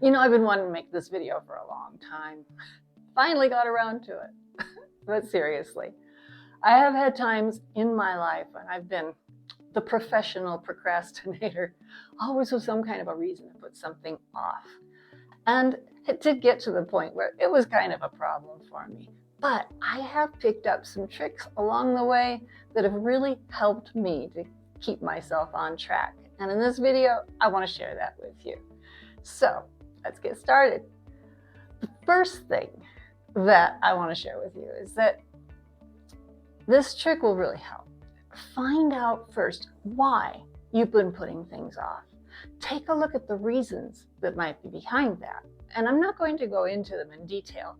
You know, I've been wanting to make this video for a long time. Finally got around to it. But seriously, I have had times in my life when I've been the professional procrastinator, always with some kind of a reason to put something off. And it did get to the point where it was kind of a problem for me. But I have picked up some tricks along the way that have really helped me to keep myself on track. And in this video, I want to share that with you. So let's get started. The first thing that I want to share with you is that this trick will really help. Find out first why you've been putting things off. Take a look at the reasons that might be behind that. And I'm not going to go into them in detail,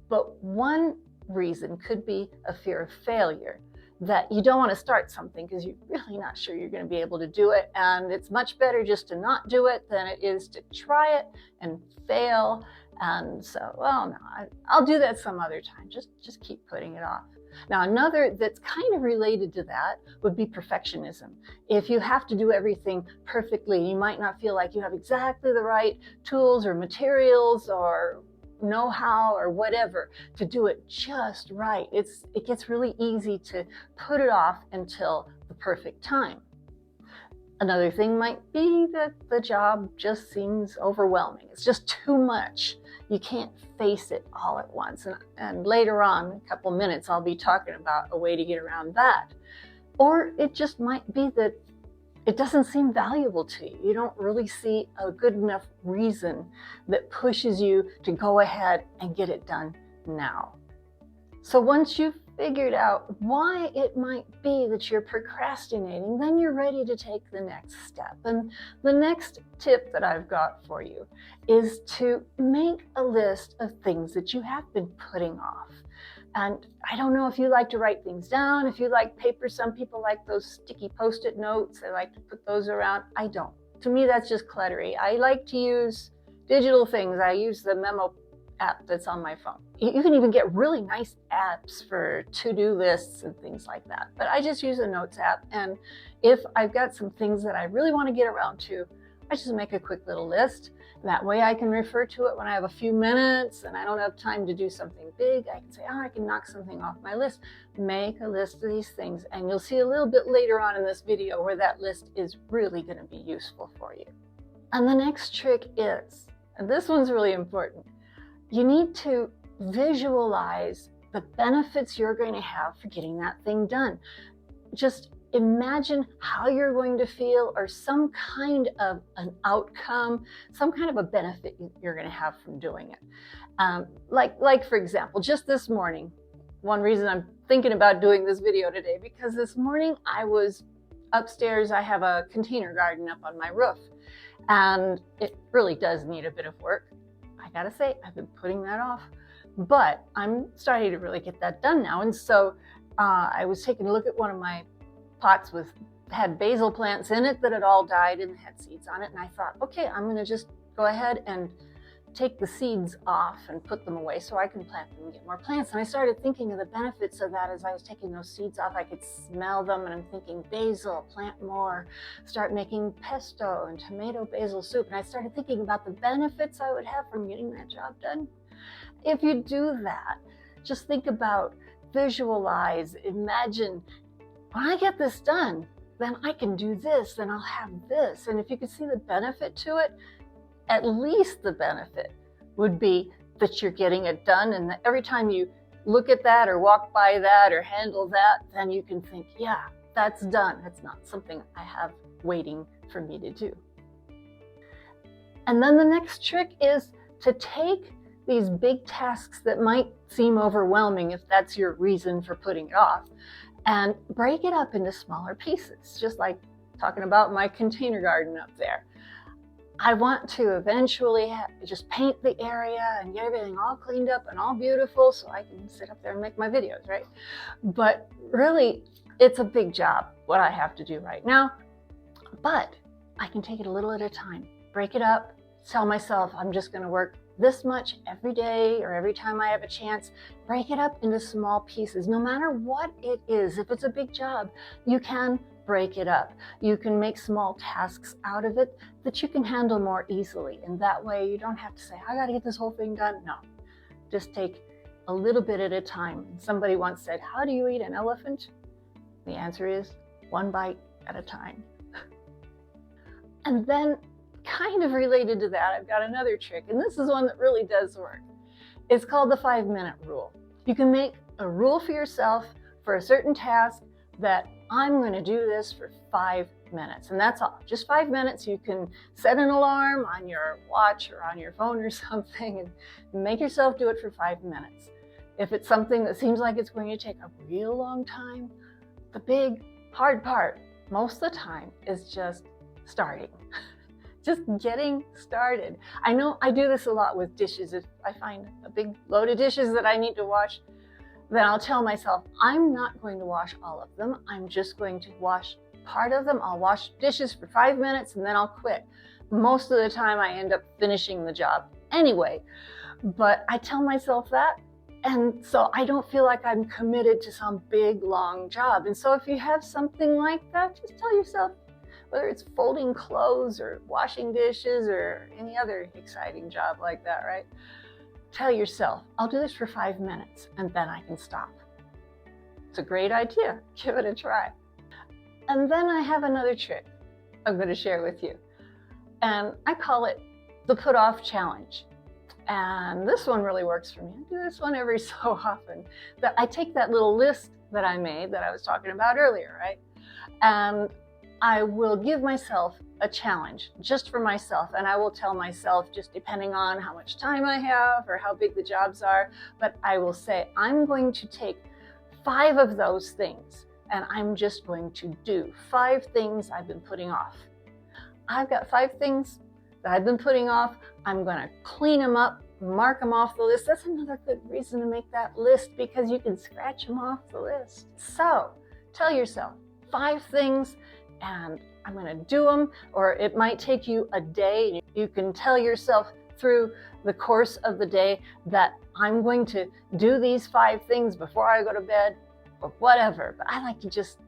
but one reason could be a fear of failure, that you don't want to start something because you're really not sure you're going to be able to do it. And it's much better just to not do it than it is to try it and fail. And so, well, no, I'll do that some other time. Just keep putting it off. Now, another that's kind of related to that would be perfectionism. If you have to do everything perfectly, you might not feel like you have exactly the right tools or materials or know-how or whatever to do it just right. It gets really easy to put it off until the perfect time. Another thing might be that the job just seems overwhelming. It's just too much. You can't face it all at once. And later on, a couple minutes, I'll be talking about a way to get around that. Or it just might be that it doesn't seem valuable to you. You don't really see a good enough reason that pushes you to go ahead and get it done now. So once you've figured out why it might be that you're procrastinating, then you're ready to take the next step. And the next tip that I've got for you is to make a list of things that you have been putting off. And I don't know if you like to write things down, if you like paper. Some people like those sticky Post-it notes. They like to put those around. I don't. To me, that's just cluttery. I like to use digital things. I use the memo app that's on my phone. You can even get really nice apps for to-do lists and things like that. But I just use a notes app. And if I've got some things that I really want to get around to, I just make a quick little list. That way I can refer to it when I have a few minutes and I don't have time to do something big. I can say, oh, I can knock something off my list. Make a list of these things. And you'll see a little bit later on in this video where that list is really going to be useful for you. And the next trick is, and this one's really important, you need to visualize the benefits you're going to have for getting that thing done. Just imagine how you're going to feel or some kind of an outcome, some kind of a benefit you're going to have from doing it. Like for example, just this morning, one reason I'm thinking about doing this video today, because this morning I was upstairs. I have a container garden up on my roof, and it really does need a bit of work. I gotta say, I've been putting that off, but I'm starting to really get that done now. And so I was taking a look at one of my pots had basil plants in it that had all died and had seeds on it. And I thought, okay, I'm gonna just go ahead and take the seeds off and put them away so I can plant them and get more plants. And I started thinking of the benefits of that as I was taking those seeds off. I could smell them, and I'm thinking, basil, plant more, start making pesto and tomato basil soup. And I started thinking about the benefits I would have from getting that job done. If you do that, just think about, visualize, imagine, when I get this done, then I can do this, then I'll have this. And if you could see the benefit to it, at least the benefit would be that you're getting it done. And that every time you look at that or walk by that or handle that, then you can think, yeah, that's done. It's not something I have waiting for me to do. And then the next trick is to take these big tasks that might seem overwhelming, if that's your reason for putting it off, and break it up into smaller pieces, just like talking about my container garden up there. I want to eventually just paint the area and get everything all cleaned up and all beautiful so I can sit up there and make my videos, right? But really, it's a big job, what I have to do right now. But I can take it a little at a time, break it up, tell myself I'm just going to work this much every day or every time I have a chance. Break it up into small pieces, no matter what it is. If it's a big job, you can break it up. You can make small tasks out of it that you can handle more easily. And that way you don't have to say, I got to get this whole thing done. No, just take a little bit at a time. Somebody once said, how do you eat an elephant? The answer is one bite at a time. And then kind of related to that, I've got another trick, and this is one that really does work. It's called the 5-minute rule. You can make a rule for yourself for a certain task that I'm going to do this for 5 minutes, and that's all. Just 5 minutes. You can set an alarm on your watch or on your phone or something and make yourself do it for 5 minutes. If it's something that seems like it's going to take a real long time, the big hard part most of the time is just starting. Just getting started. I know I do this a lot with dishes. If I find a big load of dishes that I need to wash, then I'll tell myself, I'm not going to wash all of them. I'm just going to wash part of them. I'll wash dishes for 5 minutes and then I'll quit. Most of the time I end up finishing the job anyway, but I tell myself that, and so I don't feel like I'm committed to some big long job. And so if you have something like that, just tell yourself, whether it's folding clothes or washing dishes or any other exciting job like that, right? Tell yourself, I'll do this for 5 minutes and then I can stop. It's a great idea. Give it a try. And then I have another trick I'm going to share with you. And I call it the put off challenge. And this one really works for me. I do this one every so often. That I take that little list that I made that I was talking about earlier, right? And I will give myself a challenge just for myself. And I will tell myself, just depending on how much time I have or how big the jobs are, but I will say, I'm going to take 5 of those things and I'm just going to do 5 things I've been putting off. I've got 5 things that I've been putting off. I'm going to clean them up, mark them off the list. That's another good reason to make that list, because you can scratch them off the list. So tell yourself 5 things and I'm going to do them, or it might take you a day. You can tell yourself through the course of the day that I'm going to do these 5 things before I go to bed or whatever. But I like to just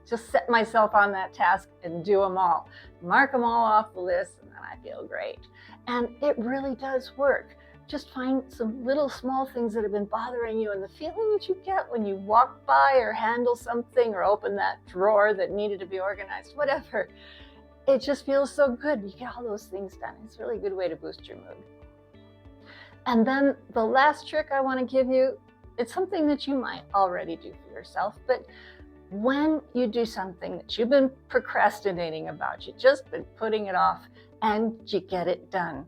set myself on that task and do them all. Mark them all off the list and then I feel great. And it really does work. Just find some little small things that have been bothering you, and the feeling that you get when you walk by or handle something or open that drawer that needed to be organized, whatever, it just feels so good. You get all those things done. It's a really good way to boost your mood. And then the last trick I want to give you, it's something that you might already do for yourself, but when you do something that you've been procrastinating about, you've just been putting it off, and you get it done,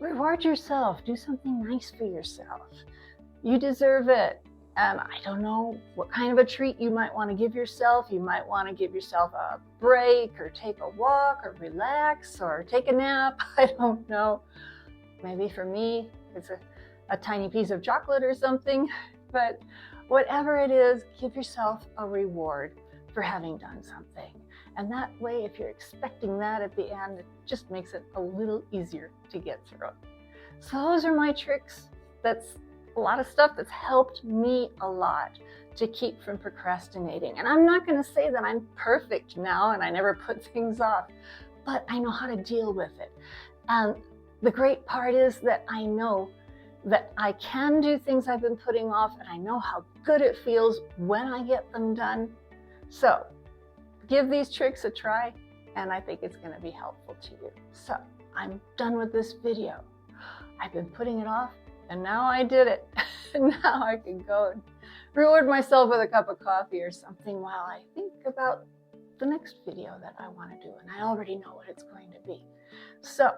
reward yourself. Do something nice for yourself. You deserve it. And I don't know what kind of a treat you might want to give yourself. You might want to give yourself a break or take a walk or relax or take a nap. I don't know. Maybe for me, it's a tiny piece of chocolate or something. But whatever it is, give yourself a reward for having done something. And that way, if you're expecting that at the end, it just makes it a little easier to get through. So those are my tricks. That's a lot of stuff that's helped me a lot to keep from procrastinating. And I'm not going to say that I'm perfect now and I never put things off, but I know how to deal with it. And the great part is that I know that I can do things I've been putting off, and I know how good it feels when I get them done. So give these tricks a try, and I think it's going to be helpful to you. So I'm done with this video. I've been putting it off, and now I did it. Now I can go and reward myself with a cup of coffee or something while I think about the next video that I want to do, and I already know what it's going to be. So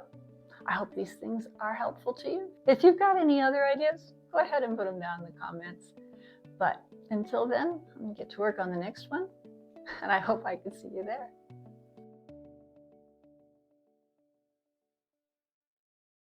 I hope these things are helpful to you. If you've got any other ideas, go ahead and put them down in the comments. But until then, I'm going to get to work on the next one, and I hope I can see you there.